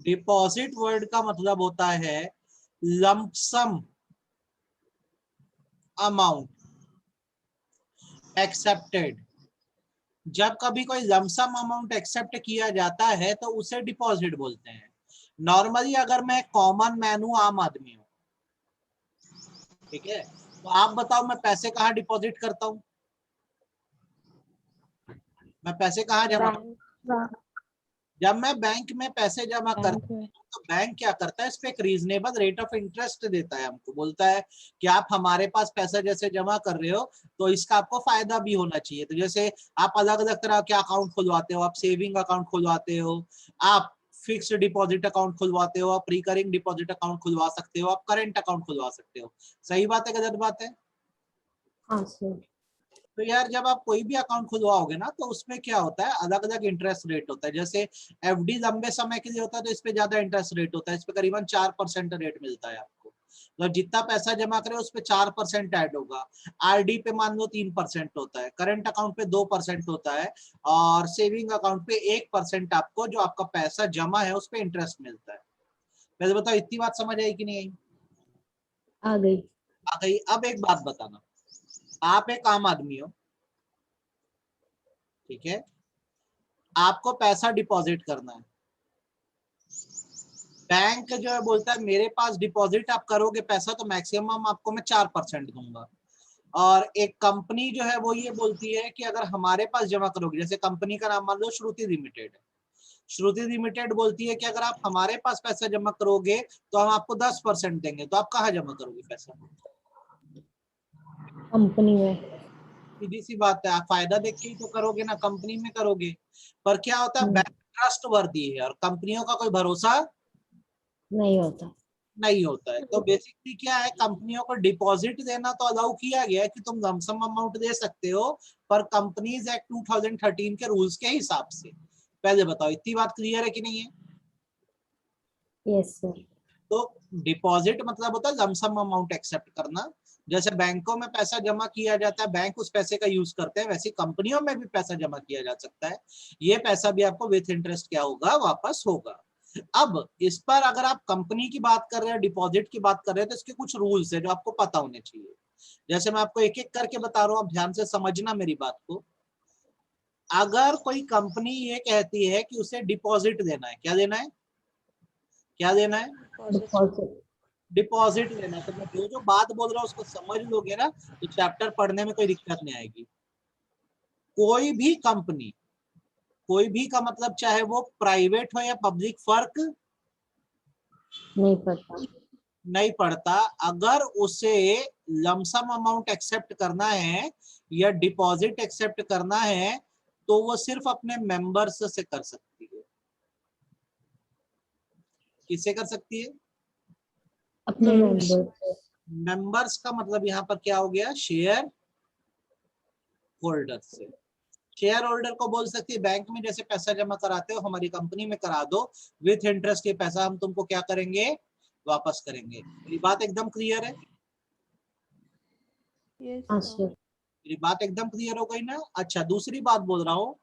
Deposit word का मतलब होता है लंपसम अमाउंट एक्सेप्टेड। जब कभी कोई लमसम अमाउंट एक्सेप्ट किया जाता है तो उसे डिपॉजिट बोलते हैं। नॉर्मली अगर मैं कॉमन मैन हूं, आम आदमी हूं, ठीक है, तो आप बताओ मैं पैसे कहाँ डिपॉजिट करता हूं? मैं पैसे कहाँ जमा करता हूं? जब मैं बैंक में पैसे जमा करता हूं तो बैंक क्या करता है, इस पे एक रीजनेबल रेट ऑफ इंटरेस्ट देता है, हमको बोलता है कि आप हमारे पास पैसा जैसे जमा कर रहे हो तो इसका आपको फायदा भी होना चाहिए। तो जैसे आप अलग अलग तरह के अकाउंट खुलवाते हो, आप सेविंग अकाउंट खुलवाते हो, आप फिक्स्ड डिपॉजिट अकाउंट खुलवाते हो, आप रिकरिंग डिपॉजिट अकाउंट खुलवा सकते हो, आप करंट अकाउंट खुलवा सकते हो। सही बात है, गलत बात है? हाँ सर। तो यार जब आप कोई भी अकाउंट खुलवाओगे ना तो उसमें क्या होता है, अलग अलग इंटरेस्ट रेट होता है। जैसे एफडी लंबे समय के लिए होता है तो इस पे ज्यादा इंटरेस्ट रेट होता है, इस पे करीबन 4% रेट मिलता है आपको। तो जितना पैसा जमा करे उस पे 4% ऐड होगा। आरडी पे मान लो 3% होता है, करंट अकाउंट पे 2% होता है, और सेविंग अकाउंट पे 1% आपको जो आपका पैसा जमा है उस पे इंटरेस्ट मिलता है। पहले बताओ इतनी बात समझ आई कि नहीं आई? आ गई। आ गई। अब एक बात बताना, आप एक आम आदमी हो, ठीक है, आपको पैसा डिपॉजिट करना है, बैंक जो है बोलता है मेरे पास डिपॉजिट आप करोगे पैसा तो मैक्सिमम आपको मैं 4% दूंगा। और एक कंपनी जो है वो ये बोलती है कि अगर हमारे पास जमा करोगे, जैसे कंपनी का नाम मान लो श्रुति लिमिटेड है, श्रुति लिमिटेड बोलती है कि अगर आप हमारे पास पैसा जमा करोगे तो हम आपको 10% देंगे। तो आप कहाँ जमा करोगे पैसा? कंपनी में। सीधी सी बात है, आप फायदा देख के ही तो करोगे ना, कंपनी में करोगे। पर क्या होता है, बैंक ट्रस्ट वर्दी है और कंपनियों का कोई भरोसा नहीं होता। नहीं होता है। तो बेसिकली क्या है, कंपनियों को डिपॉजिट देना तो अलाउ किया गया है कि तुम लमसम अमाउंट दे सकते हो, पर कंपनीज एक्ट 2013 के रूल्स के हिसाब से। पहले बताओ इतनी बात क्लियर है कि नहीं है? Yes sir. तो डिपॉजिट मतलब होता है लमसम अमाउंट एक्सेप्ट करना। जैसे बैंकों में पैसा जमा किया जाता है, बैंक उस पैसे का यूज करते हैं, वैसे कंपनियों में भी पैसा जमा किया जा सकता है। ये पैसा भी आपको विथ इंटरेस्ट क्या होगा, वापस होगा। अब इस पर अगर आप कंपनी की बात कर रहे हैं, डिपॉजिट की बात कर रहे हैं, तो इसके कुछ रूल्स है जो आपको पता होने चाहिए। जैसे मैं आपको एक एक करके बता रहा हूं, आप ध्यान से समझना मेरी बात को। अगर कोई कंपनी ये कहती है कि उसे डिपॉजिट देना है, क्या देना है, क्या देना है, डिपॉजिट। डिपॉजिट लेना है, तो मैं जो जो बात बोल रहा हूँ उसको समझ लोगे ना तो चैप्टर पढ़ने में कोई दिक्कत नहीं आएगी। कोई भी कंपनी, कोई भी का मतलब चाहे वो प्राइवेट हो या पब्लिक, फर्क नहीं पता। नहीं पड़ता। अगर उसे लमसम अमाउंट एक्सेप्ट करना है या डिपॉजिट एक्सेप्ट करना है तो वो सिर्फ अपने मेंबर्स से कर सकती है। किससे कर सकती है? अपने मेंबर। मेंबर्स का मतलब यहाँ पर क्या हो गया, शेयर होल्डर से। शेयर होल्डर को बोल सकती है बैंक में जैसे पैसा जमा कराते हो हमारी कंपनी में करा दो, विथ इंटरेस्ट ये पैसा हम तुमको क्या करेंगे, वापस करेंगे। मेरी बात एकदम क्लियर है? हाँ सर। मेरी बात एकदम क्लियर हो गई ना? अच्छा, दूसरी बात बोल रहा हूं,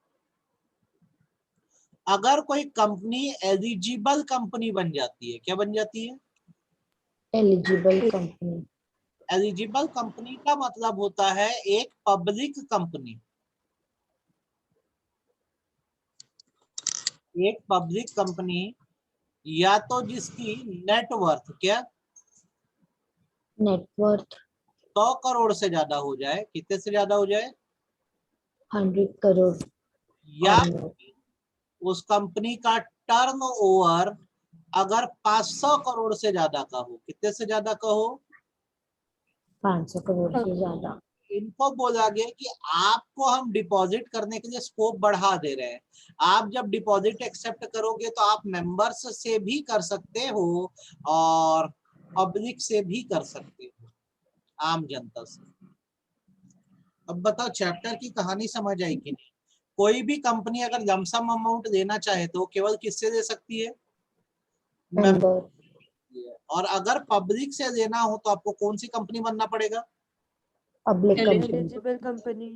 अगर कोई कंपनी एलिजिबल कंपनी बन जाती है, क्या बन जाती है, एलिजिबल कंपनी। एलिजिबल कंपनी का मतलब होता है एक पब्लिक कंपनी। एक पब्लिक कंपनी या तो जिसकी नेटवर्थ क्या नेटवर्थ 100 करोड़ से ज्यादा हो जाए, कितने से ज्यादा हो जाए, 100 करोड़ या और मोर। उस कंपनी का टर्न ओवर अगर 500 करोड़ से ज्यादा का हो, कितने से ज्यादा का हो, 500 करोड़ से ज्यादा। इनको बोला गया कि आपको हम डिपॉजिट करने के लिए स्कोप बढ़ा दे रहे हैं। आप जब डिपॉजिट एक्सेप्ट करोगे तो आप मेंबर्स से भी कर सकते हो और पब्लिक से भी कर सकते हो, आम जनता से। अब बताओ चैप्टर की कहानी समझ आई कि नहीं? कोई भी कंपनी अगर लमसम अमाउंट देना चाहे तो केवल किससे दे सकती है, मेंबर। और अगर पब्लिक से देना हो तो आपको कौन सी कंपनी बनना पड़ेगा, public company. Eligible company.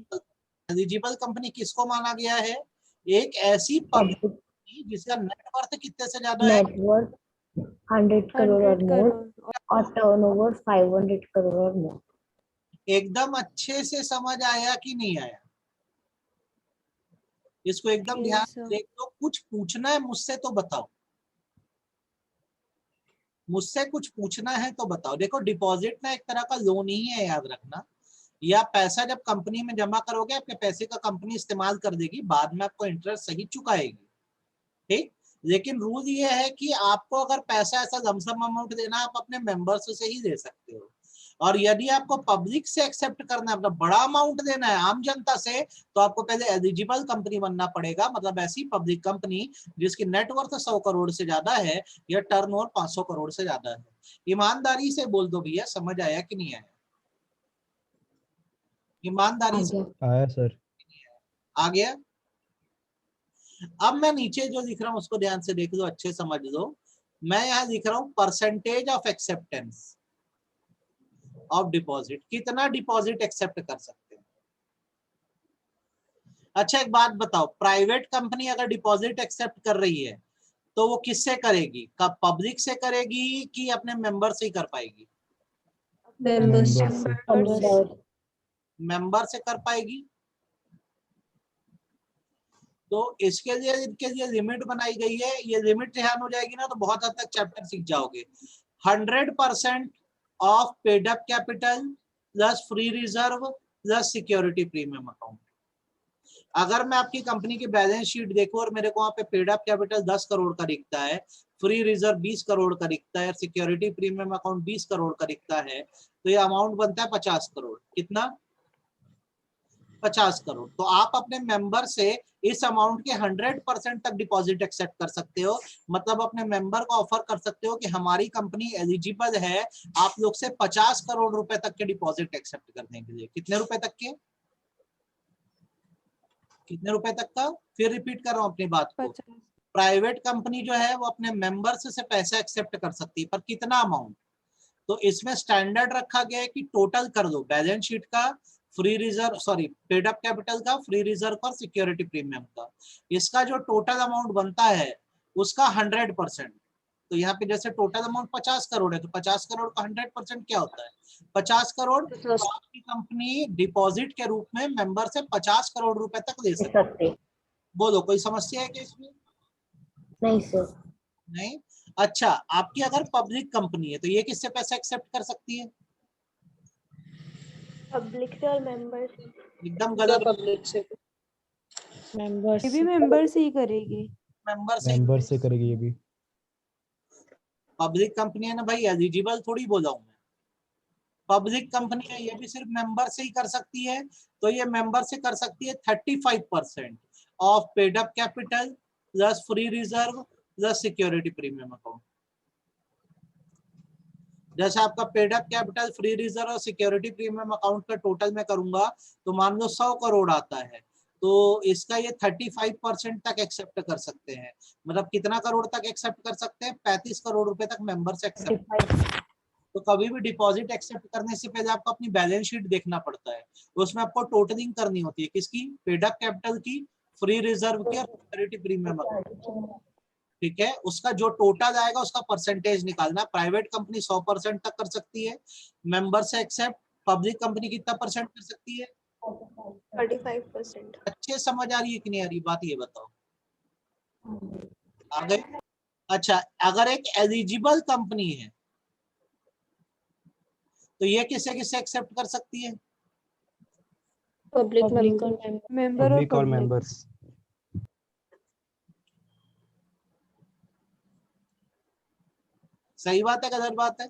Eligible company किसको माना गया है, एक ऐसी पब्लिक पब्लिक। जिसका नेटवर्थ कितने से ज्यादा है? नेटवर्थ 100 करोड़ और 100 मोर करोड़ और टर्नओवर 500 करोड़ और मोर। एकदम अच्छे से समझ आया कि नहीं आया? इसको एकदम Yes, ध्यान sir. से देख लो। कुछ पूछना है मुझसे तो बताओ, मुझसे कुछ पूछना है तो बताओ। देखो डिपॉजिट ना एक तरह का लोन ही है, याद रखना। या पैसा जब कंपनी में जमा करोगे, आपके पैसे का कंपनी इस्तेमाल कर देगी, बाद में आपको इंटरेस्ट सही चुकाएगी, ठीक। लेकिन रूल ये है कि आपको अगर पैसा ऐसा लमसम अमाउंट देना, आप अपने मेंबर्स से ही दे सकते हो। और यदि आपको पब्लिक से एक्सेप्ट करना है, मतलब बड़ा अमाउंट देना है आम जनता से, तो आपको पहले एलिजिबल कंपनी बनना पड़ेगा, मतलब ऐसी पब्लिक कंपनी जिसकी नेटवर्थ 100 करोड़ से ज्यादा है या टर्नओवर 500 करोड़ से ज्यादा है। ईमानदारी से बोल दो भैया, समझ आया कि नहीं आया? ईमानदारी से आया सर। आ गया। अब मैं नीचे जो लिख रहा हूं उसको ध्यान से देख लो, अच्छे समझ लो। मैं यहाँ लिख रहा हूं percentage of acceptance of deposit, कितना डिपॉजिट एक्सेप्ट कर सकते हैं। अच्छा एक बात बताओ, प्राइवेट कंपनी अगर डिपॉजिट एक्सेप्ट कर रही है तो वो किससे करेगी? कब पब्लिक से करेगी कि अपने मेंबर से ही कर पाएगी? Members. मेंबर मेंबर से कर पाएगी। तो इसके लिए इनके लिए लिमिट बनाई गई है। ये लिमिट ध्यान हो जाएगी ना तो बहुत हद तक चैप्टर सीख जाओगे। 100% of paid up capital plus free reserve plus security premium account. अगर मैं आपकी कंपनी की बैलेंस शीट देखूं और मेरे को वहां पे पेड अप कैपिटल 10 करोड़ का दिखता है, फ्री रिजर्व 20 करोड़ का दिखता है, सिक्योरिटी प्रीमियम अकाउंट 20 करोड़ का दिखता है, तो ये अमाउंट बनता है 50 करोड़। कितना? 50 करोड़। तो आप अपने मेंबर से इस अमाउंट के 100% तक डिपॉजिट एक्सेप्ट कर सकते हो। मतलब अपने मेंबर को ऑफर कर सकते हो कि हमारी कंपनी एलिजिबल है आप लोग से 50 करोड़ रुपए तक के डिपॉजिट एक्सेप्ट करने के लिए। कितने रुपए तक के? कितने रुपए तक का? फिर रिपीट कर रहा हूं अपनी बात को। 50. प्राइवेट कंपनी जो है वो अपने मेंबर्स से पैसा एक्सेप्ट कर सकती है, पर कितना अमाउंट? तो इसमें स्टैंडर्ड रखा गया है कि टोटल कर दो बैलेंस शीट का, free reserve sorry paid up capital का, फ्री रिजर्व का, सिक्योरिटी प्रीमियम का। इसका जो टोटल अमाउंट बनता है उसका 100%। तो यहाँ पे जैसे टोटल अमाउंट 50 करोड़ है तो 50 करोड़ का 100% क्या होता है? 50 करोड़। तो आपकी कंपनी डिपॉजिट के रूप में मेंबर से 50 करोड़ रुपए तक ले सकती है। सकते बोलो कोई समस्या है क्या इसमें? नहीं सर। नहीं। अच्छा आपकी अगर पब्लिक कंपनी है तो ये किससे पैसा एक्सेप्ट कर सकती है? पब्लिक से और मेंबर से। एकदम गलत। पब्लिक से मेंबर्स ये भी मेंबर्स ही करेगी। मेंबर से। मेंबर से करेगी ये भी। पब्लिक कंपनी है ना भाई, एलिजिबल थोड़ी बोला हूं मैं। पब्लिक कंपनी है, ये भी सिर्फ मेंबर से ही कर सकती है। तो ये मेंबर से कर सकती है 35% of paid up capital plus free reserve plus security premium account. जैसे आपका paid up capital, free reserve और सिक्योरिटी प्रीमियम अकाउंट का टोटल मैं करूंगा तो मान लो 100 करोड़ आता है, तो इसका ये 35% तक एक्सेप्ट कर सकते हैं। मतलब कितना करोड़ तक एक्सेप्ट कर सकते हैं? 35 करोड़ रुपए तक मेंबर से एक्सेप्ट। तो कभी भी डिपॉजिट एक्सेप्ट करने से पहले आपको अपनी बैलेंस शीट देखना पड़ता है। उसमें आपको टोटलिंग करनी होती है, किसकी? पेड अप कैपिटल की, फ्री रिजर्व की और सिक्योरिटी प्रीमियम अकाउंट। ठीक है, उसका जो टोटल आएगा उसका परसेंटेज निकालना। प्राइवेट कंपनी 100% तक कर सकती है मेंबर से एक्सेप्ट। पब्लिक कंपनी कितना परसेंट कर सकती है? 35%। अच्छे समझ आ रही है कि नहीं आ रही बात, ये बताओ। आ गई? अच्छा अगर एक एलिजिबल कंपनी है तो ये किससे किससे एक्सेप्ट कर सकती है? पब्लिक मेंबर और पब्लिक और पब्लिक। मेंबर्स। सही बात है गलत बात है?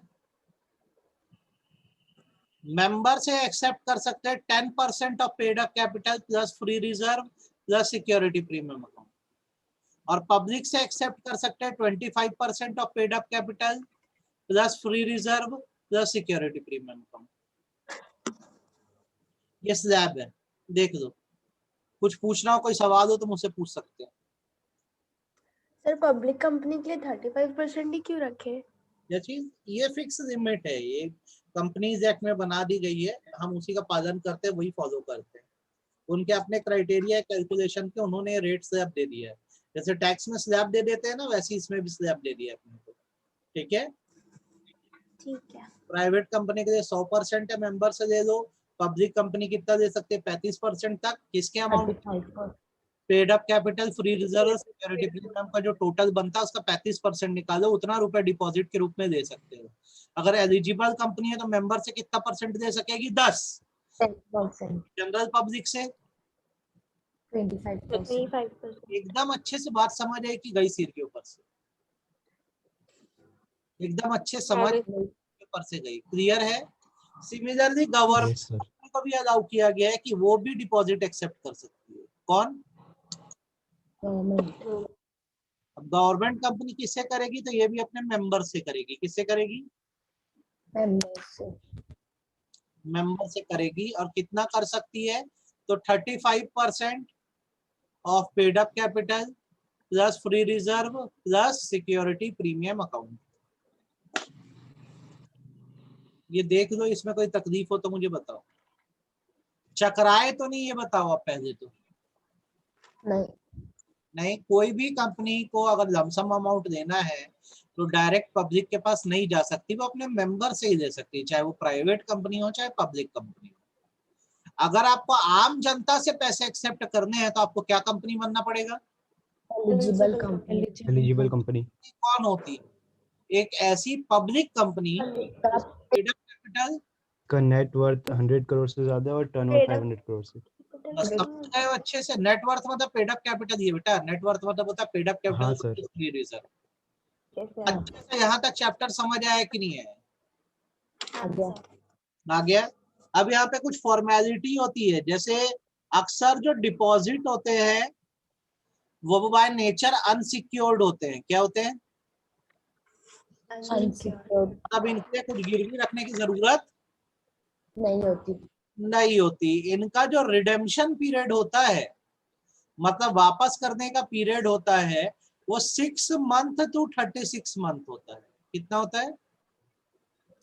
मेंबर से एक्सेप्ट कर सकते हैं 10% of paid up capital plus free reserve plus security premium account. और पब्लिक से एक्सेप्ट कर सकते हैं 25% of paid up capital plus free reserve plus security premium account. ये स्लैब है, देख लो। कुछ पूछना हो, कोई सवाल हो तो मुझसे पूछ सकते हैं। सर पब्लिक कंपनी के लिए 35% ही क्यों रखे? ये चीज ये फिक्स लिमिट है, ये कंपनीज एक्ट में बना दी गई है, हम उसी का पालन करते हैं, वही फॉलो करते हैं। उनके अपने क्राइटेरिया कैलकुलेशन के, उन्होंने रेट स्लैब दे दिया है। जैसे टैक्स में स्लैब दे देते हैं ना, वैसे इसमें भी स्लैब दे दिया अपने को। ठीक है, ठीक है। प्राइवेट कंपनी के लिए 100% है, मेंबर से ले लो। पब्लिक कंपनी कितना दे सकते हैं? 35% तक। किसके amount? 35%। Paid up capital, free reserve, security premium का जो टोटल बनता है उसका 35% निकालो, उतना रुपए डिपॉजिट के रूप में दे सकते हो। अगर एलिजिबल कंपनी है तो मेंबर से कितना परसेंट दे सकेगी? 10। 10%। जनरल पब्लिक से 25%। 25%। एकदम अच्छे से बात समझ आई कि गई सिर के ऊपर से? एकदम अच्छे समझ के ऊपर से गई, क्लियर है? Similarly government Yes, sir. को भी अलाउ किया गया है कि वो भी डिपॉजिट एक्सेप्ट कर सकती है। कौन? गवर्नमेंट। अब गवर्नमेंट कंपनी किससे करेगी? तो ये भी अपने मेंबर से करेगी। किससे करेगी? मेंबर्स से। मेंबर से करेगी। और कितना कर सकती है? तो 35% of paid up capital plus free reserve plus security premium account. ये देख लो, इसमें कोई तकलीफ हो तो मुझे बताओ। चकराए तो नहीं, ये बताओ आप पहले तो। नहीं। नहीं, कोई भी कंपनी को अगर लमसम अमाउंट देना है तो डायरेक्ट पब्लिक के पास नहीं जा सकती, वो अपने मेंबर से ही दे सकती है, चाहे वो प्राइवेट कंपनी हो चाहे पब्लिक कंपनी हो। अगर आपको आम जनता से पैसे एक्सेप्ट करने हैं तो आपको क्या कंपनी बनना पड़ेगा? Eligible company. Eligible company. कौन होती? एक ऐसी पब्लिक कंपनी कैपिटल का नेट वर्थ 100 करोड़ से ज्यादा है और टर्नओवर 500 करोड़ से। बस समझ गए हो अच्छे से। नेटवर्थ मतलब पेड अप कैपिटल, ये बेटा नेटवर्थ मतलब होता है पेड अप हाँ, कैपिटल सर। Free reserve. कैसे अच्छे से यहाँ तक चैप्टर समझ आया कि नहीं है? आ गया? आ गया। अब यहाँ पे कुछ फॉर्मेलिटी होती है, जैसे अक्सर जो डिपॉजिट होते हैं वो बाय नेचर अनसिक्योर्ड होते हैं। क्या होते हैं? अनसिक्योर्ड अब इनके लिए कुछ गिरवी रखने की जरूरत नहीं होती। नहीं होती। इनका जो रिडेम्पशन पीरियड होता है, मतलब वापस करने का पीरियड होता है, वो 6 मंथ टू 36 मंथ होता है। कितना होता है?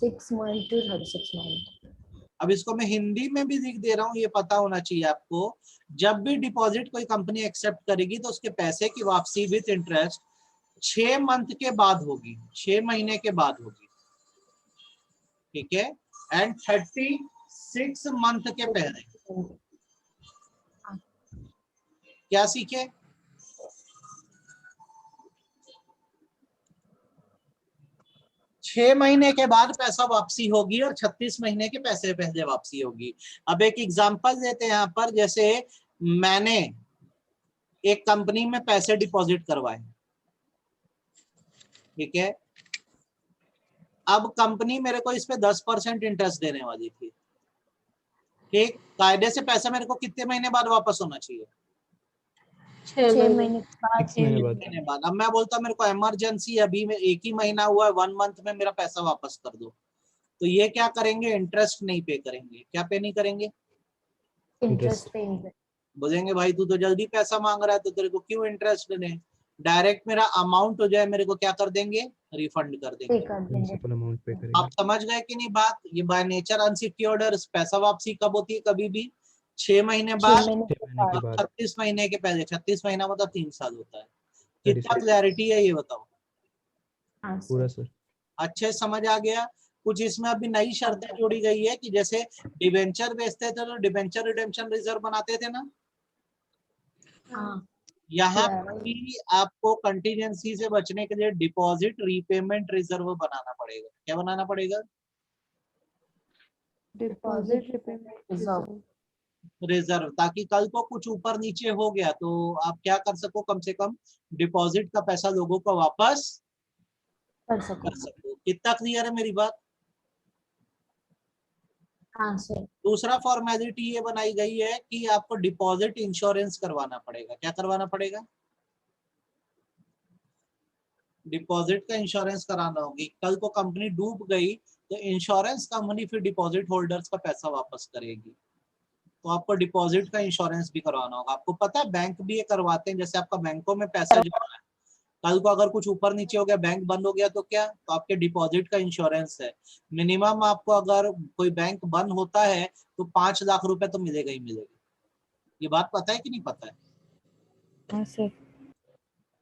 6 months to 36 months। अब इसको मैं हिंदी में भी लिख दे रहा हूँ, ये पता होना चाहिए आपको। जब भी डिपॉजिट कोई कंपनी एक्सेप्ट करेगी तो उसके पैसे की वापसी विद इंटरेस्ट 6 मंथ के बाद होगी, 6 महीने के बाद होगी। ठीक है, एंड 36 मंथ के पहले। क्या सीखे? छह महीने के बाद पैसा वापसी होगी और 36 महीने के पैसे पहले वापसी होगी। अब एक एग्जांपल देते हैं यहाँ पर, जैसे मैंने एक कंपनी में पैसे डिपॉजिट करवाए, ठीक है। अब कंपनी मेरे को इस पे 10% इंटरेस्ट देने वाली थी, ठीक। कायदे से पैसा मेरे को कितने महीने बाद वापस होना चाहिए? 6 महीने के बाद। 6 महीने बाद। महीने बाद। अब मैं बोलता मेरे को इमरजेंसी अभी में 1 ही महीना हुआ है, 1 मंथ में मेरा पैसा वापस कर दो, तो ये क्या करेंगे? इंटरेस्ट नहीं पे करेंगे। क्या पे नहीं करेंगे? Interest paying. बोलेंगे भाई तू तो जल्दी पैसा मांग रहा है तो तेरे को क्यों इंटरेस्ट देने? डायरेक्ट मेरा अमाउंट हो जाए, मेरे को क्या कर देंगे? रिफंड कर पे देंगे। कर देंगे। प्रिंसिपल अमाउंट पे आप करेंगे। समझ गए कि नहीं बात? ये बाय नेचर अनसिक्योर्ड और पैसा वापसी कब होती है? कभी भी 6 महीने 6 बाद, महीने 6 के महीने के बाद। बाद। 36 महीने के पहले। 36 महीना मतलब 3 साल होता है। 36 कितना क्लैरिटी है ये बताओ? हाँ पूरा सर। सर। अच्छे समझ आ गया? कुछ इसमें अभी नई शर्तें जोड़ी गई है कि जैसे डिबेंचर बेचते थे तो डिबेंचर रिडेम्पशन रिजर्व बनाते थे ना, हाँ। यहाँ भी आपको कंटीजेंसी से बचने के लिए डिपॉजिट रीपेमेंट रिजर्व बनाना पड़ेगा। क्या बनाना पड़ेगा? Deposit repayment reserve. रिजर्व, ताकि कल को कुछ ऊपर नीचे हो गया तो आप क्या कर सको, कम से कम डिपॉजिट का पैसा लोगों को वापस कर कर सको। सको। कितना क्लियर है मेरी बात? हाँ सर। दूसरा फॉर्मेलिटी ये बनाई गई है कि आपको डिपॉजिट इंश्योरेंस करवाना पड़ेगा। क्या करवाना पड़ेगा? डिपॉजिट का इंश्योरेंस कराना होगी। कल को कंपनी डूब गई तो इंश्योरेंस कंपनी फिर डिपॉजिट होल्डर्स का पैसा वापस करेगी, तो आपको डिपॉजिट का इंश्योरेंस भी करवाना होगा। आपको पता है बैंक भी ये करवाते हैं, जैसे आपका बैंकों में पैसा जमा है, कल को अगर कुछ ऊपर नीचे हो गया, बैंक बंद हो गया तो क्या? तो आपके डिपॉजिट का इंश्योरेंस है। मिनिमम आपको अगर कोई बैंक बंद होता है तो 5 लाख रुपए तो मिलेगा ही मिलेगा। ये बात पता है कि नहीं पता है? हाँ सर।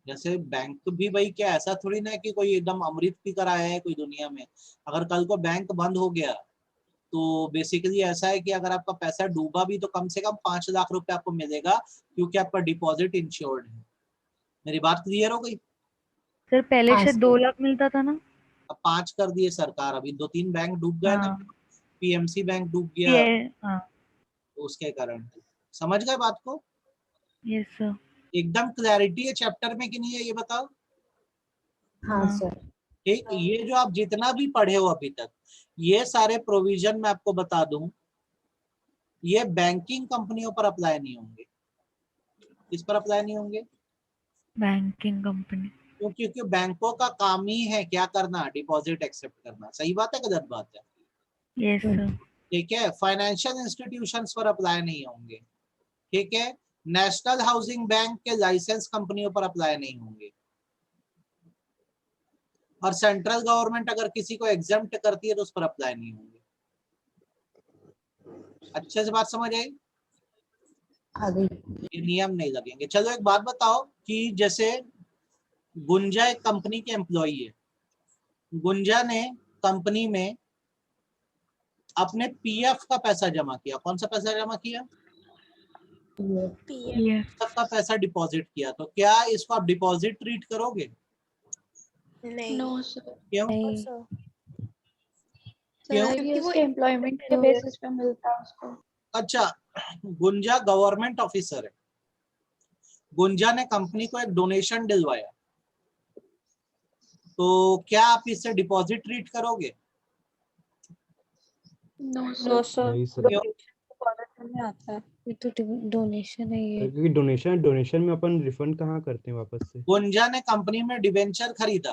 जैसे बैंक भी भाई क्या ऐसा थोड़ी ना है कि कोई एकदम अमृत पी कर आया है कोई दुनिया में। अगर कल को बैंक बंद हो गया तो बेसिकली ऐसा है कि अगर आपका पैसा डूबा भी तो कम से कम 5 लाख रुपए आपको मिलेगा, क्योंकि आपका डिपॉजिट इंश्योर्ड है। मेरी बात क्लियर हो गई? सर पहले हाँ, से सर। 2 लाख मिलता था ना। अब 5 कर दिए सरकार, अभी 2-3 बैंक डूब गए ना, हाँ पीएमसी बैंक डूब गया, ये हाँ तो उसके कारण। समझ गए बात को? Yes sir. एकदम क्लैरिटी है चैप्टर में कि नहीं है ये बताओ? हाँ हाँ सर। ठीक, ये जो आप जितना भी पढ़े हो अभी तक, ये सारे प्रोविजन मैं आपको बता दूं, ये बैंकिंग कंपनियों पर अप्लाई नहीं होंगे। किस पर अप्लाई नहीं होंगे? Banking company. क्योंकि बैंकों का काम ही है क्या करना? डिपॉजिट एक्सेप्ट करना। सही बात है गलत बात है? Yes sir. ठीक है। फाइनेंशियल इंस्टीट्यूशंस पर अप्लाई नहीं होंगे। ठीक है। नेशनल हाउसिंग बैंक के लाइसेंस कंपनियों पर अप्लाई नहीं होंगे। और सेंट्रल गवर्नमेंट अगर किसी को एग्जेम्प्ट करती है तो उस पर अप्लाई नहीं होंगे। अच्छे से बात समझ आई? आगे। ये नियम नहीं लगेंगे। चलो एक बात बताओ कि जैसे गुंजा एक कंपनी के एम्प्लॉई है, गुंजा ने कंपनी में अपने पीएफ का पैसा जमा किया। कौन सा पैसा जमा किया? ये सबका पैसा डिपॉजिट किया। तो क्या इसको आप डिपॉजिट ट्रीट करोगे? नहीं। No sir. क्यों? नहीं। सर क्यों? सर क्योंकि ये वो उसके एम्प्लॉयमेंट के बेसिस पे मिलता है उसको। अच्छा, गुंजा गवर्नमेंट ऑफिसर है, गुंजा ने कंपनी को एक डोनेशन दिलवाया, तो क्या आप इससे डिपॉजिट ट्रीट करोगे? No no sir. सर। नहीं सर, क्यों? में आता है। ये तो डोनेशन है ये। क्योंकि डोनेशन में अपन रिफंड कहाँ करते हैं वापस से। गुंजा ने कंपनी में डिबेंचर खरीदा,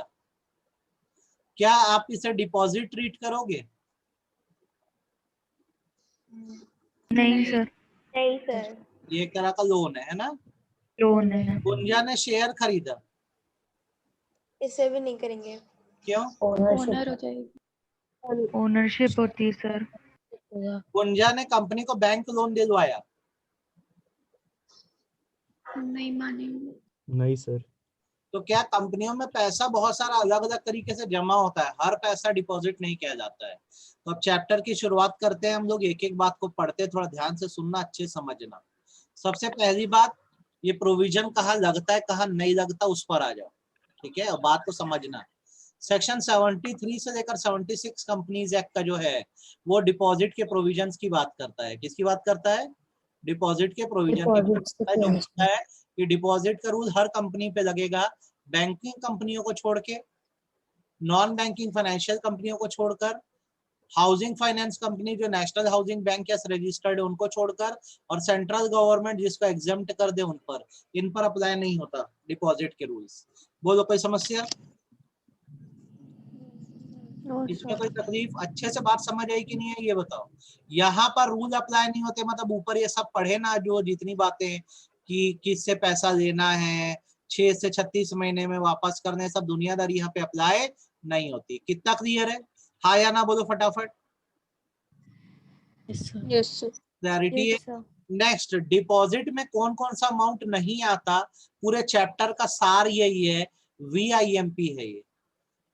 क्या आप इसे डिपॉजिट ट्रीट करोगे? नहीं सर। नहीं सर। ये एक तरह का लोन है ना? लोन है। गुंजा ने शेयर खरीदा, इसे भी नहीं करेंगे। क्यों? ओनर हो ओनरशिप जाएगी। ओनरशिप होती है सर। गुंजा ने कंपनी को बैंक लोन दिलवाया, नहीं मानेंगे। नहीं सर। तो क्या कंपनियों में पैसा बहुत सारा अलग अलग तरीके से जमा होता है, हर पैसा डिपॉजिट नहीं किया जाता है। तो अब चैप्टर की शुरुआत करते हैं हम लोग, एक एक बात को पढ़ते हैं, थोड़ा ध्यान से सुनना, अच्छे समझना। सबसे पहली बात, ये प्रोविजन कहाँ लगता है कहाँ नहीं लगता उस पर आ जाओ। ठीक है, बात को समझना। सेक्शन 73 से लेकर 76 कंपनीज एक्ट का जो है वो डिपॉजिट के प्रोविजंस की बात करता है। किसकी बात करता है? डिपॉजिट के प्रोविजन की बात करता है। जो कहता है कि डिपॉजिट का रूल हर कंपनी पे लगेगा, बैंकिंग कंपनियों को छोड़ के, नॉन बैंकिंग फाइनेंशियल कंपनियों को छोड़कर, हाउसिंग फाइनेंस कंपनी जो नेशनल हाउसिंग बैंक या रजिस्टर्ड है उनको छोड़कर, और सेंट्रल गवर्नमेंट जिसको एग्जेम्प्ट कर दे उन पर, इन पर अप्लाई नहीं होता डिपॉजिट के रूल्स। बोलो कोई समस्या? इसमें कोई तकलीफ? अच्छे से बात समझ आई कि नहीं है ये बताओ। यहाँ पर रूल अप्लाई नहीं होते, मतलब ऊपर ये सब पढ़े ना जो जितनी बातें कि किससे पैसा लेना है, 6 से 36 महीने में वापस करने, सब दुनियादारी यहाँ पे अप्लाई नहीं होती। कितना क्लियर है? हाँ या ना बोलो फटाफट। Yes sir. क्लैरिटी है? नेक्स्ट, डिपॉजिट में कौन कौन सा अमाउंट नहीं आता, पूरे चैप्टर का सार यही है, VIMP है ये।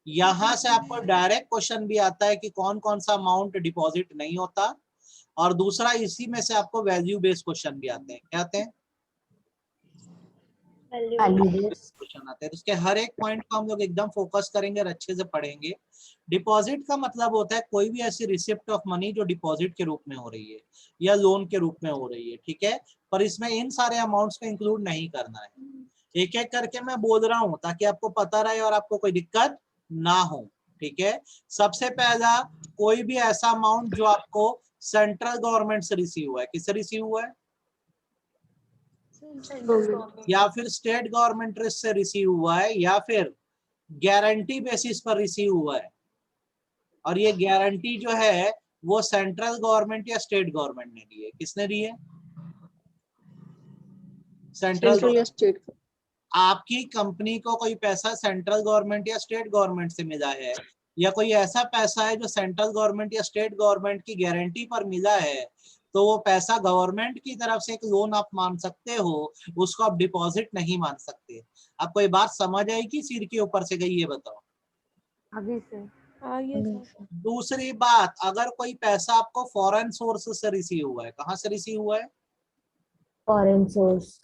यहां से आपको डायरेक्ट क्वेश्चन भी आता है कि कौन कौन सा अमाउंट डिपॉजिट नहीं होता, और दूसरा इसी में से आपको वैल्यू बेस्ड क्वेश्चन भी आते हैं। क्या आते हैं? क्वेश्चन आते हैं। तो उसके हर एक पॉइंट को हम लोग एकदम फोकस करेंगे और अच्छे से पढ़ेंगे। डिपॉजिट का मतलब होता है कोई भी ऐसी रिसिप्ट ऑफ मनी जो डिपॉजिट के रूप में हो रही है या लोन के रूप में हो रही है। ठीक है, पर इसमें इन सारे अमाउंट्स को इंक्लूड नहीं करना है। एक एक करके मैं बोल रहा हूं ताकि आपको पता रहे और आपको कोई दिक्कत ना हो। ठीक है, सबसे पहला, कोई भी ऐसा अमाउंट जो आपको सेंट्रल गवर्नमेंट से रिसीव हुआ है। किससे रिसीव हुआ है? या फिर स्टेट गवर्नमेंट से रिसीव हुआ है, या फिर गारंटी बेसिस पर रिसीव हुआ है, और ये गारंटी जो है वो सेंट्रल गवर्नमेंट या स्टेट गवर्नमेंट ने दी है। किसने दी है? सेंट्रल या स्टेट। आपकी कंपनी को कोई पैसा सेंट्रल गवर्नमेंट या स्टेट गवर्नमेंट से मिला है, या कोई ऐसा पैसा है जो सेंट्रल गवर्नमेंट या स्टेट गवर्नमेंट की गारंटी पर मिला है, तो वो पैसा गवर्नमेंट की तरफ से एक लोन आप मान सकते हो, उसको आप डिपॉजिट नहीं मान सकते। आपको ये बात समझ आई कि सिर के ऊपर से गई, ये बताओ। आगे सर। आगे सर। दूसरी बात, अगर कोई पैसा आपको फॉरेन सोर्स से रिसीव हुआ है, कहाँ से रिसीव हुआ है? Foreign source.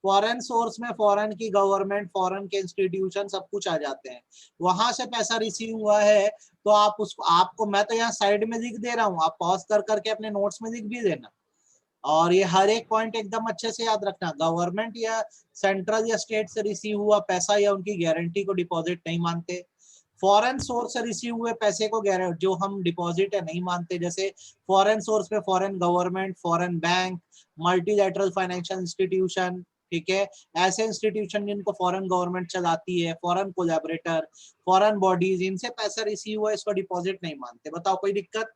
फॉरेन सोर्स में फॉरेन की गवर्नमेंट, फॉरेन के इंस्टीट्यूशन सब कुछ आ जाते हैं, वहां से पैसा रिसीव हुआ है तो आप उसको, आपको मैं तो यहाँ साइड में लिख दे रहा हूँ, आप पॉज कर करके अपने नोट्स में लिख भी देना, और ये हर एक पॉइंट एकदम अच्छे से याद रखना। गवर्नमेंट या सेंट्रल या स्टेट से रिसीव हुआ पैसा या उनकी गारंटी को डिपॉजिट नहीं मानते। फॉरेन सोर्स से रिसीव हुए पैसे को जो हम डिपॉजिट है नहीं मानते। जैसे फॉरेन सोर्स पे foreign government, foreign bank, multilateral financial institution, ठीक है, ऐसे इंस्टीट्यूशन जिनको फॉरेन गवर्नमेंट चलाती है, फॉरेन कोलैबोरेटर, फॉरेन बॉडीज, इनसे पैसा रिसीव हुआ इसको डिपॉजिट नहीं मानते। बताओ कोई दिक्कत?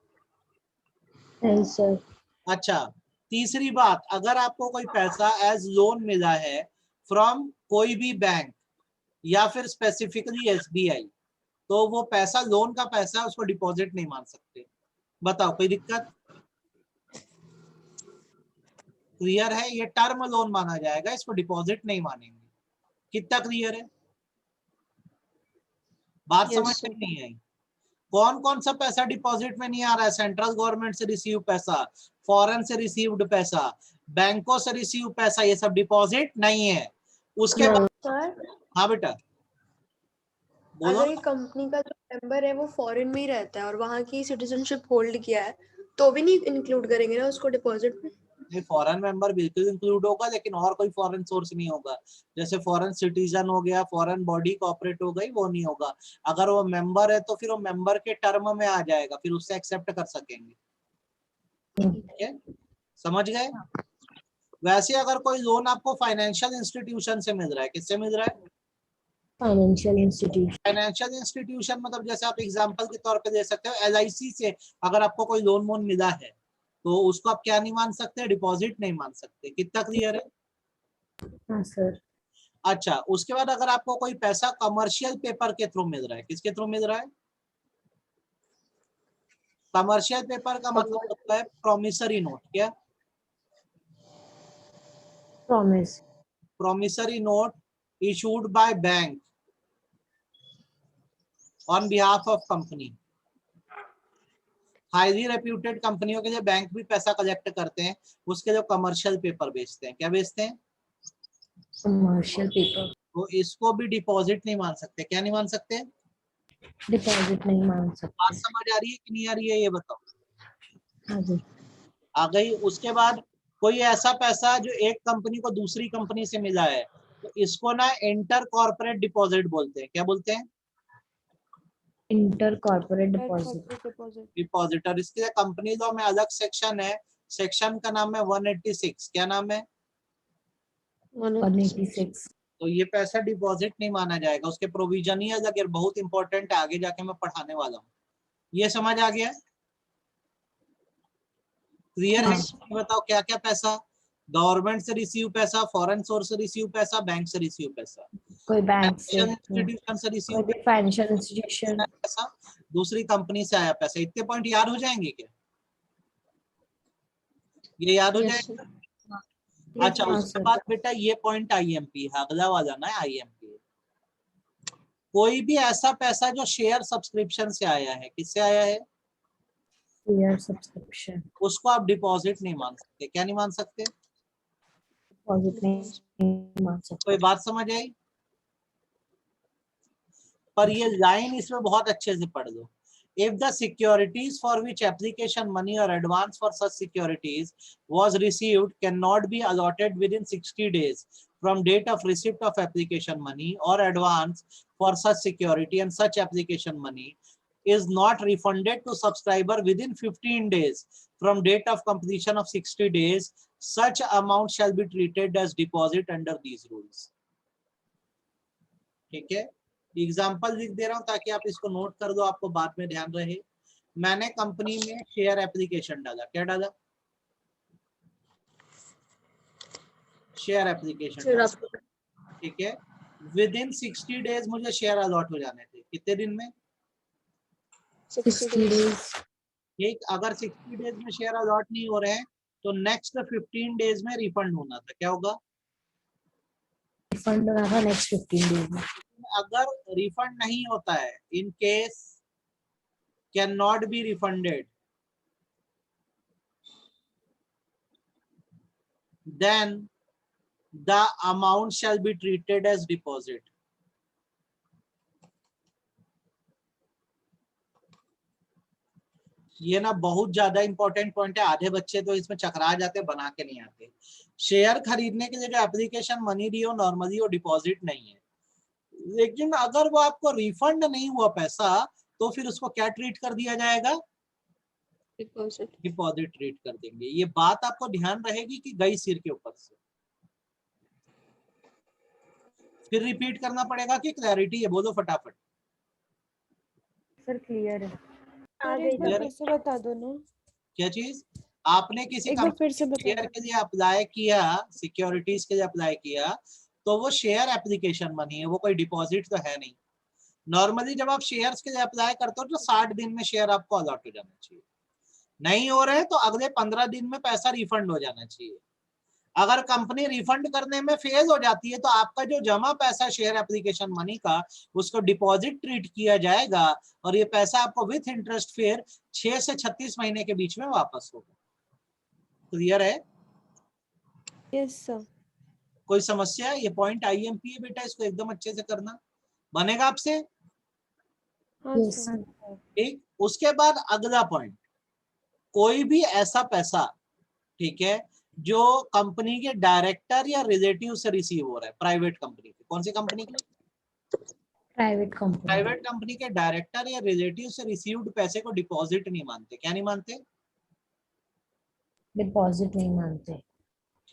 नहीं सर। अच्छा, तीसरी बात, अगर आपको कोई पैसा एज लोन मिला है फ्रॉम कोई भी बैंक या फिर स्पेसिफिकली एसबीआई, तो वो पैसा लोन का पैसा, उसको डिपॉजिट नहीं मान सकते। बताओ कोई दिक्कत? क्लियर है? ये टर्म लोन माना जाएगा, इसको डिपॉजिट नहीं मानेंगे। कितना क्लियर है? बात समझ में नहीं आई? कौन कौन सा पैसा डिपॉजिट में नहीं आ रहा है? सेंट्रल गवर्नमेंट से रिसीव पैसा, फॉरेन से रिसीव्ड पैसा, बैंकों से रिसीव पैसा, ये सब डिपॉजिट नहीं है। उसके बाद सर हाँ बेटा बोलो। अगर ये कंपनी का जो मेंबर है वो फॉरेन में ही रहता है और वहाँ की सिटीजनशिप होल्ड किया है तो भी नहीं इंक्लूड करेंगे ना उसको डिपॉजिट में? नहीं, फॉरेन मेंबर बिल्कुल इंक्लूड होगा, लेकिन और कोई फॉरेन सोर्स नहीं होगा। जैसे फॉरेन सिटीजन हो गया, फॉरेन बॉडी कोऑपरेट हो गई, वो नहीं होगा। अगर वो मेंबर है तो फिर वो मेंबर के टर्म में आ जाएगा, फिर उससे एक्सेप्ट कर सकेंगे। ठीक है, समझ गए? वैसे अगर कोई लोन आपको फाइनेंशियल इंस्टीट्यूशन से मिल रहा है, किससे मिल रहा है? Financial institution. फाइनेंशियल इंस्टीट्यूशन मतलब जैसे आप एग्जांपल के तौर पे दे सकते हो, एलआईसी से अगर आपको कोई लोन वोन मिला है तो उसको आप क्या नहीं मान सकते? डिपॉजिट नहीं मान सकते। कितना क्लियर है? हाँ सर। अच्छा, उसके बाद अगर आपको कोई पैसा कमर्शियल पेपर के थ्रू मिल रहा है, किसके थ्रू मिल रहा है? कमर्शियल पेपर का मतलब होता है प्रोमिसरी नोट। क्या? Promise. Promissory note issued by bank on behalf of company. Highly reputed कंपनियों के लिए बैंक भी पैसा कलेक्ट करते हैं, उसके जो कमर्शियल पेपर बेचते हैं। क्या बेचते हैं? Commercial paper. तो इसको भी डिपॉजिट नहीं मान सकते। क्या नहीं मान सकते? डिपॉजिट नहीं मान बात सकते। समझ आ रही है कि नहीं आ रही है, ये बताओ। हाँ जी। आ गई। उसके बाद कोई ऐसा पैसा जो एक कंपनी को दूसरी कंपनी से मिला है, तो इसको ना इंटर कॉर्पोरेट डिपॉजिट बोलते हैं। क्या बोलते हैं? Inter corporate deposit. डिपॉजिटर। इसके लिए कंपनी लॉ में अलग सेक्शन है, सेक्शन का नाम है 186। क्या नाम है? 186। तो ये पैसा डिपॉजिट नहीं माना जाएगा, उसके प्रोविजन ही अलग है, बहुत इंपॉर्टेंट है, आगे जाके मैं पढ़ाने वाला हूँ। ये समझ आ गया? क्लियर है? बताओ क्या क्या पैसा, गवर्नमेंट से रिसीव पैसा, फॉरेन सोर्स से रिसीव पैसा, बैंक से रिसीव पैसा, कोई बैंक से, इंस्टीट्यूशन से रिसीव कोई फाइनेंशियल इंस्टीट्यूशन। पैसा, दूसरी कंपनी से आया पैसा। इतने पॉइंट याद हो जाएंगे क्या? ये याद हो जाएगा? अच्छा, उसके बाद बेटा ये पॉइंट आईएमपी है, अगला वाला ना आईएमपी। कोई भी ऐसा पैसा जो शेयर सब्सक्रिप्शन से आया है, किससे आया है? Share subscription. उसको आप डिपॉजिट नहीं मान सकते। क्या नहीं मान सकते? डिपॉजिट नहीं मान सकते। कोई बात समझ आई? पर ये लाइन इसमें बहुत अच्छे से पढ़ लो। If the securities for which application money or advance for such securities was received cannot be allotted within 60 days from date of receipt of application money or advance for such security, and such application money is not refunded to subscriber within 15 days from date of completion of 60 days, such amount shall be treated as deposit under these rules. ठीक है, example लिख दे रहा हूं ताकि आप इसको note कर दो, आपको बाद में ध्यान रहे। मैंने कंपनी में शेयर एप्लीकेशन डाला। क्या डाला? Share application. ठीक है, विद इन 60 डेज मुझे शेयर अलॉट हो जाने थे। कितने दिन में? 60 डेज। ठीक, अगर 60 डेज में शेयर अलॉट नहीं हो रहे हैं तो नेक्स्ट 15 डेज में रिफंड होना था। क्या होगा? रिफंड होना था नेक्स्ट 15 डेज में। अगर रिफंड नहीं होता है, in case can not be refunded, then the amount shall be treated as deposit. ये ना बहुत ज्यादा इंपॉर्टेंट पॉइंट है, आधे बच्चे तो इसमें चकरा जाते, बना के नहीं आते। शेयर खरीदने के लिए जो एप्लीकेशन मनी दी हो नॉर्मली वो डिपॉजिट नहीं है, लेकिन अगर वो आपको रिफंड नहीं हुआ पैसा तो फिर उसको क्या ट्रीट कर दिया जाएगा? डिपॉजिट। डिपॉजिट ट्रीट कर देंगे। ये बात आपको ध्यान रहेगी कि गई सिर के ऊपर से। फिर रिपीट करना पड़ेगा कि क्लैरिटी है? बोलो फटाफट। सर क्लियर है। एक बार Clear? फिर से बता दो ना। क्या चीज? आपने किसी एक बार फिर से बता शेयर दो। के लिए अप्लाई किया, सिक्योरिटीज के लिए अप्लाई किया, तो वो शेयर एप्लीकेशन मनी है, वो कोई डिपॉजिट तो है नहीं। नॉर्मली जब आप शेयर्स के लिए अप्लाई करते हो तो 60 दिन में शेयर आपको अलॉट हो जाना चाहिए। नहीं हो रहे तो अगले 15 दिन में पैसा रिफंड हो जाना चाहिए। अगर कंपनी रिफंड करने में फेल हो जाती है तो आपका जो जमा पैसा शेयर एप्लीकेशन मनी का, उसको डिपॉजिट ट्रीट किया जाएगा और ये पैसा आपको विथ इंटरेस्ट फिर 6 से 36 महीने के बीच में वापस होगा। क्लियर है? Yes sir. कोई समस्या? ये पॉइंट आईएमपी है बेटा, इसको एकदम अच्छे से करना। बनेगा आपसे? हाँ यस सर। ठीक। उसके बाद अगला पॉइंट, कोई भी ऐसा पैसा, ठीक है, जो कंपनी के डायरेक्टर या रिलेटिव से रिसीव हो रहा है, प्राइवेट कंपनी के, कौन सी कंपनी के? Private company. प्राइवेट कंपनी के डायरेक्टर या रिलेटिव से रिसीव्ड पैसे को डिपॉजिट नहीं मानते। क्या नहीं मानते? डिपॉजिट नहीं मानते।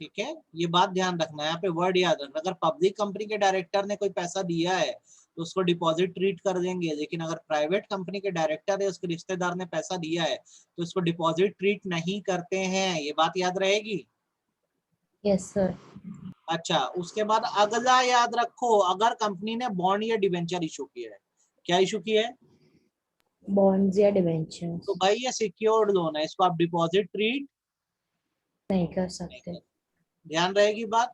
ठीक है, ये बात ध्यान रखना है, यहाँ पे वर्ड याद रखना। अगर पब्लिक कंपनी के डायरेक्टर ने कोई पैसा दिया है तो उसको डिपॉजिट ट्रीट कर देंगे, लेकिन अगर प्राइवेट कंपनी के डायरेक्टर है, उसके रिश्तेदार ने पैसा दिया है तो उसको डिपॉजिट ट्रीट नहीं करते हैं। ये बात याद रहेगी? Yes sir. अच्छा, उसके बाद अगला याद रखो, अगर कंपनी ने बॉन्ड या डिवेंचर इशू किया है। क्या इशू किया है? बॉन्ड्स या डिवेंचर्स तो भाई ये सिक्योर्ड लोन है, इसको आप डिपॉजिट ट्रीट नहीं कर सकते। ध्यान रहेगी बात?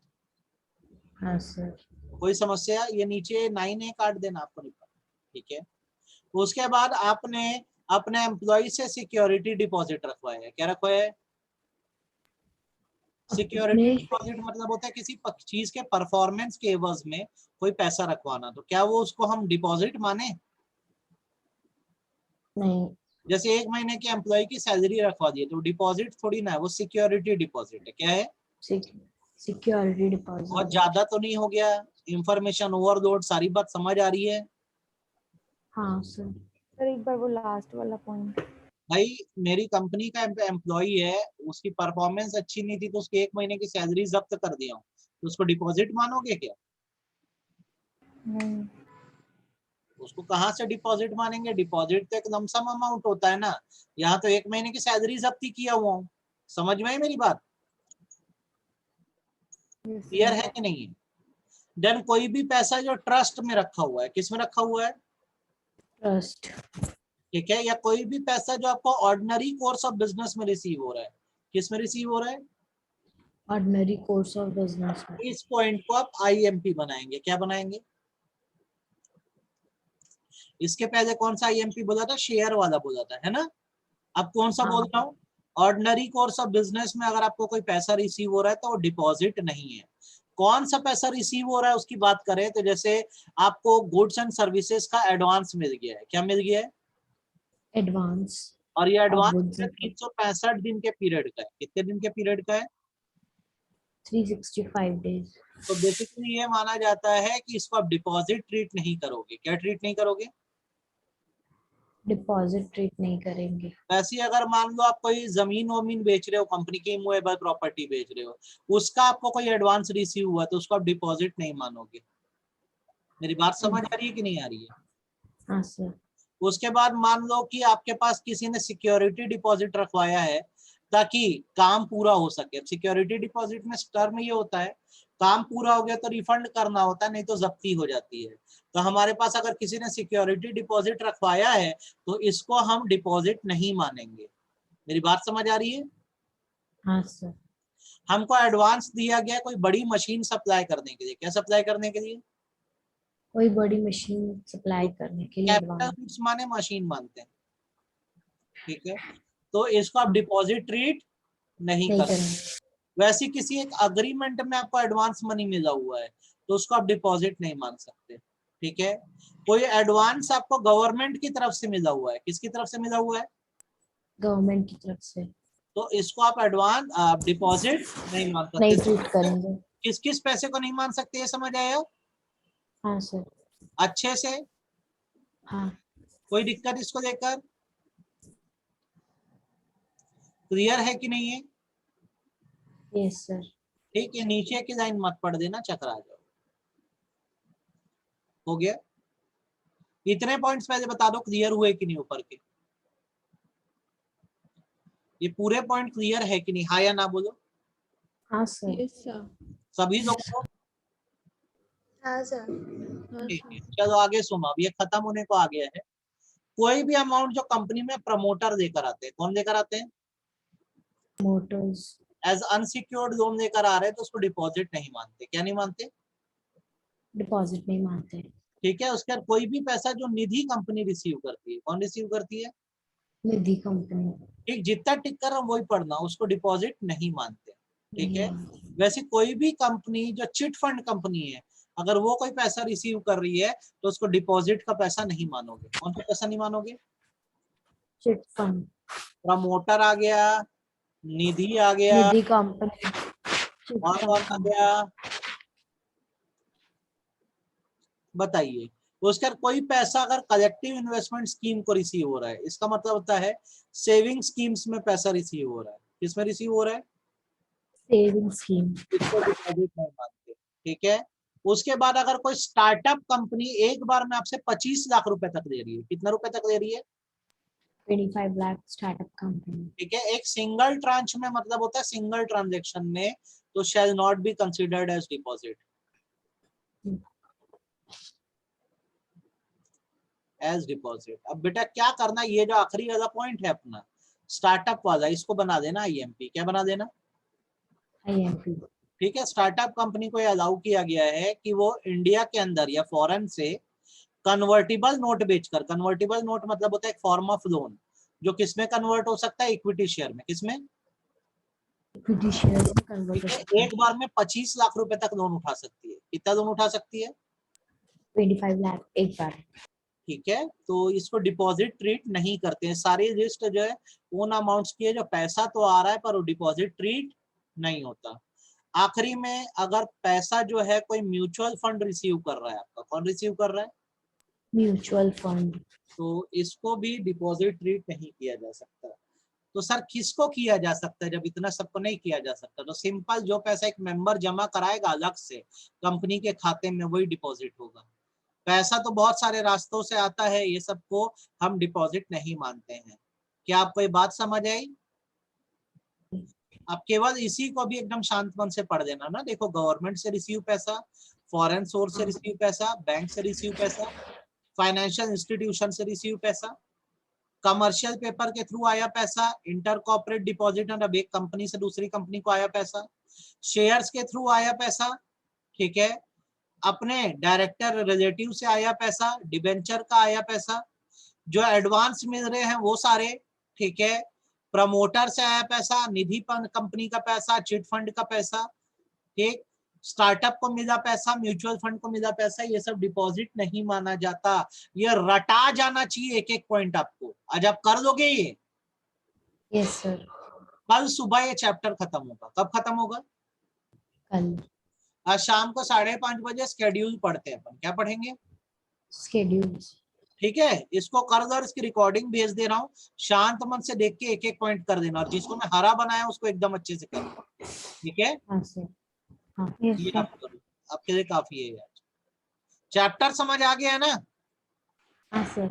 हाँ सर। कोई समस्या? ये नीचे 9A काट देना आपको नहीं पता, ठीक है। उसके बाद आपने अपने एम्प्लॉय से सिक्योरिटी डिपॉजिट रखवाया है। क्या रखवाया है? सिक्योरिटी अपने डिपॉजिट मतलब होता है किसी चीज के परफॉर्मेंस के एवज में कोई पैसा रखवाना। तो क्या वो उसको हम डिपॉजिट माने? नहीं। जैसे 1 महीने की एम्प्लॉय की सैलरी रखवा दी तो डिपॉजिट थोड़ी ना है, वो सिक्योरिटी डिपॉजिट है। क्या है? सिक्योरिटी बहुत डिपॉजिट। ज्यादा तो नहीं हो गया? इंफॉर्मेशन ओवरलोड, सारी बात समझ आ रही है? हाँ सर। सर एक बार वो लास्ट वाला पॉइंट। भाई मेरी कंपनी का एम्प्लॉय है, उसकी परफॉर्मेंस अच्छी नहीं थी तो उसके 1 महीने की सैलरी जब्त कर दिया हूँ, तो उसको डिपॉजिट मानोगे क्या? नहीं। उसको कहाँ से डिपॉजिट मानेंगे? डिपॉजिट तो एक लमसम अमाउंट होता है ना, यहाँ तो 1 महीने की सैलरी जब्ती किया हुआ हूँ। समझ में है मेरी बात? क्लियर है कि नहीं? देन कोई भी पैसा जो ट्रस्ट में रखा हुआ है, किस में रखा हुआ है? ट्रस्ट। ठीक है। या कोई भी पैसा जो आपको ऑर्डिनरी कोर्स ऑफ बिजनेस में रिसीव हो रहा है, किस में रिसीव हो रहा है? ऑर्डिनरी कोर्स ऑफ बिजनेस में। इस पॉइंट को आप आईएमपी बनाएंगे। क्या बनाएंगे? इसके पहले कौन सा आईएमपी बोला था? शेयर वाला बोला था, है ना? अब कौन सा बोल रहा हूँ? ऑर्डिनरी कोर्स ऑफ बिजनेस में अगर आपको कोई पैसा रिसीव हो रहा है तो वो डिपॉजिट नहीं है। कौन सा पैसा रिसीव हो रहा है उसकी बात करें तो जैसे आपको गुड्स एंड सर्विसेज का एडवांस मिल गया है। क्या मिल गया है? एडवांस। और ये एडवांस goods and 365 दिन के पीरियड का है। कितने दिन के पीरियड का है? 365 डेज। तो बेसिकली ये माना जाता है कि इसको आप डिपॉजिट ट्रीट नहीं करोगे। क्या ट्रीट नहीं करोगे? डिपॉजिट ट्रीट नहीं करेंगे। वैसे अगर मान लो आप कोई जमीन वमीन बेच रहे हो, कंपनी की मूवेबल प्रॉपर्टी बेच रहे हो, उसका आपको कोई एडवांस रिसीव हुआ तो उसको आप डिपॉजिट नहीं मानोगे। मेरी बात समझ आ रही है कि नहीं आ रही है? हाँ सर। उसके बाद मान लो कि आपके पास किसी ने सिक्योरिटी डिपॉजिट रखवाया है ताकि काम पूरा हो सके। सिक्योरिटी डिपॉजिट में टर्म ये होता है, काम पूरा हो गया तो रिफंड करना होता है, नहीं तो जब्ती हो जाती है। तो हमारे पास अगर किसी ने सिक्योरिटी डिपॉजिट रखवाया है तो इसको हम डिपॉजिट नहीं मानेंगे। मेरी बात समझ आ रही है? हाँ सर। हमको एडवांस दिया गया कोई बड़ी मशीन सप्लाई करने के लिए, क्या सप्लाई करने के लिए? कोई बड़ी मशीन सप्लाई करने के लिए कैपिटल एडवांस गुड्स माने मशीन मानते हैं, ठीक है, तो इसको आप डिपॉजिट ट्रीट नहीं नहीं कर करेंगे। सकते। वैसे किसी एक अग्रीमेंट में आपको एडवांस मनी मिला हुआ है तो उसको आप डिपॉजिट नहीं मान सकते, ठीक है। कोई एडवांस आपको गवर्नमेंट की तरफ से मिला हुआ है, किसकी तरफ से मिला हुआ है? गवर्नमेंट की तरफ से तो इसको आप एडवांस डिपॉजिट नहीं मान नहीं सकते। ट्रीट करेंगे। किस किस पैसे को नहीं मान सकते, ये समझ आया हाँ सर। अच्छे से? हाँ कोई दिक्कत इसको लेकर? क्लियर है कि नहीं है? Yes sir. ठीक है, नीचे की लाइन मत पढ़ देना, चकरा जाओ। हो गया? इतने पॉइंट्स पहले बता दो क्लियर हुए कि नहीं ऊपर के, ये पूरे पॉइंट क्लियर है कि नहीं, हाँ या ना बोलो। हाँ सर। Yes, sir. सभी लोग को? हाँ सर। हाँ, ठीक sir. है, चलो आगे सुनो, अब ये खत्म होने को आ गया है। कोई भी अमाउंट जो कंपनी में प्रमोटर लेकर आते हैं, कौन लेकर आते हैं? मोटर्स एज अनसिक्योर्ड लोन लेकर आ रहे हैं तो उसको डिपॉजिट नहीं मानते। क्या नहीं मानते? डिपॉजिट नहीं मानते। ठीक है। उसके बाद कोई भी पैसा जो निधि कंपनी रिसीव करती है, कौन रिसीव करती है? निधि कंपनी ठीक, जितना टिक कर हम वही पढ़ना, उसको डिपॉजिट नहीं मानते, ठीक नहीं है। मानते। वैसे कोई भी कंपनी जो चिट फंड कंपनी है, अगर वो कोई पैसा रिसीव कर रही है तो उसको डिपॉजिट का पैसा नहीं मानोगे। कौन सा पैसा नहीं मानोगे? चिट फंड प्रमोटर आ गया, निधि आ गया, निधि कंपनी चिट और कौन आ फंड गया बताइए। उसका कोई पैसा अगर कलेक्टिव इन्वेस्टमेंट स्कीम को रिसीव हो रहा है, इसका मतलब होता है सेविंग स्कीम्स में पैसा रिसीव हो रहा है। किसमें रिसीव हो रहा है? सेविंग स्कीम इसको डिपॉजिट नहीं मानते, ठीक है। उसके बाद अगर कोई स्टार्टअप कंपनी एक बार में आपसे 25 लाख रुपए तक दे रही है, कितना रुपए तक दे रही है? 25 लाख स्टार्टअप कंपनी। ठीक है, एक सिंगल ट्रांच में मतलब होता है सिंगल ट्रांजेक्शन में, तो shall not be considered as deposit, as deposit. अब बेटा क्या करना, ये जो आखिरी वाला पॉइंट है अपना स्टार्टअप वाला, इसको बना देना आईएमपी। क्या बना देना? आईएमपी। ठीक है। स्टार्टअप कंपनी को अलाउ किया गया है कि वो इंडिया के अंदर या फॉरेन से कन्वर्टिबल नोट बेचकर, कन्वर्टिबल नोट मतलब होता है एक फॉर्म ऑफ लोन, जो किसमें कन्वर्ट हो सकता है? इक्विटी शेयर में। किसमें? इक्विटी शेयर में कन्वर्ट हो ठीक सकता है, है। एक बार में 25 लाख रुपए तक लोन उठा सकती है। कितना लोन उठा सकती है? 25 लाख एक बार। ठीक है, तो इसको डिपॉजिट ट्रीट नहीं करते हैं। सारी लिस्ट जो है उन अमाउंट्स की है जो पैसा तो आ रहा है पर वो डिपॉजिट ट्रीट नहीं होता। आखिरी में अगर पैसा जो है कोई म्यूचुअल फंड रिसीव कर रहा है, आपका कौन रिसीव कर रहा है? Mutual fund. तो इसको भी डिपॉजिट ट्रीट नहीं किया जा सकता। तो सर किसको किया जा सकता है जब इतना सबको नहीं किया जा सकता? तो सिंपल, जो पैसा एक मेंबर जमा कराएगा अलग से कंपनी के खाते में, वही डिपॉजिट होगा। पैसा तो बहुत सारे रास्तों से आता है, ये सबको हम डिपॉजिट नहीं मानते हैं। क्या आपको ये बात समझ आई? आप केवल इसी को भी एकदम शांत मन से पढ़ देना ना। देखो, गवर्नमेंट से रिसीव पैसा, फॉरेन सोर्स से रिसीव पैसा, बैंक से रिसीव पैसा, फाइनेंशियल इंस्टीट्यूशन से रिसीव पैसा, कमर्शियल पेपर के थ्रू आया पैसा, इंटर कॉर्पोरेट डिपॉजिट, अब एक कंपनी से दूसरी कंपनी को आया पैसा, शेयर्स के थ्रू आया पैसा, ठीक है, अपने डायरेक्टर रिलेटिव से आया पैसा, डिबेंचर का आया पैसा, जो एडवांस मिल रहे हैं वो सारे, ठीक है, प्रमोटर से आया पैसा, निधि कंपनी का पैसा, चिट फंड का पैसा, ठीक, स्टार्टअप को मिला पैसा, म्यूचुअल फंड को मिला पैसा, ये सब डिपॉजिट नहीं माना जाता। ये रटा जाना चाहिए एक एक पॉइंट आपको। आज आप कर लोगे ये? Yes sir. कल सुबह ये चैप्टर खत्म होगा। कब खत्म होगा? कल आज शाम को 5:30 बजे स्केड्यूल पढ़ते हैं अपन। क्या पढ़ेंगे? स्केड्यूल्स। ठीक है, इसको कर दो और इसकी रिकॉर्डिंग भेज दे रहा हूँ। शांत मन से देख के एक एक पॉइंट कर देना, और जिसको मैं हरा बनाया उसको एकदम अच्छे से करना, ठीक है। हाँ सर। हाँ यस ये सर। आप करो, आपके लिए काफी है यार। चैप्टर समझ आ गया है ना? हाँ सर।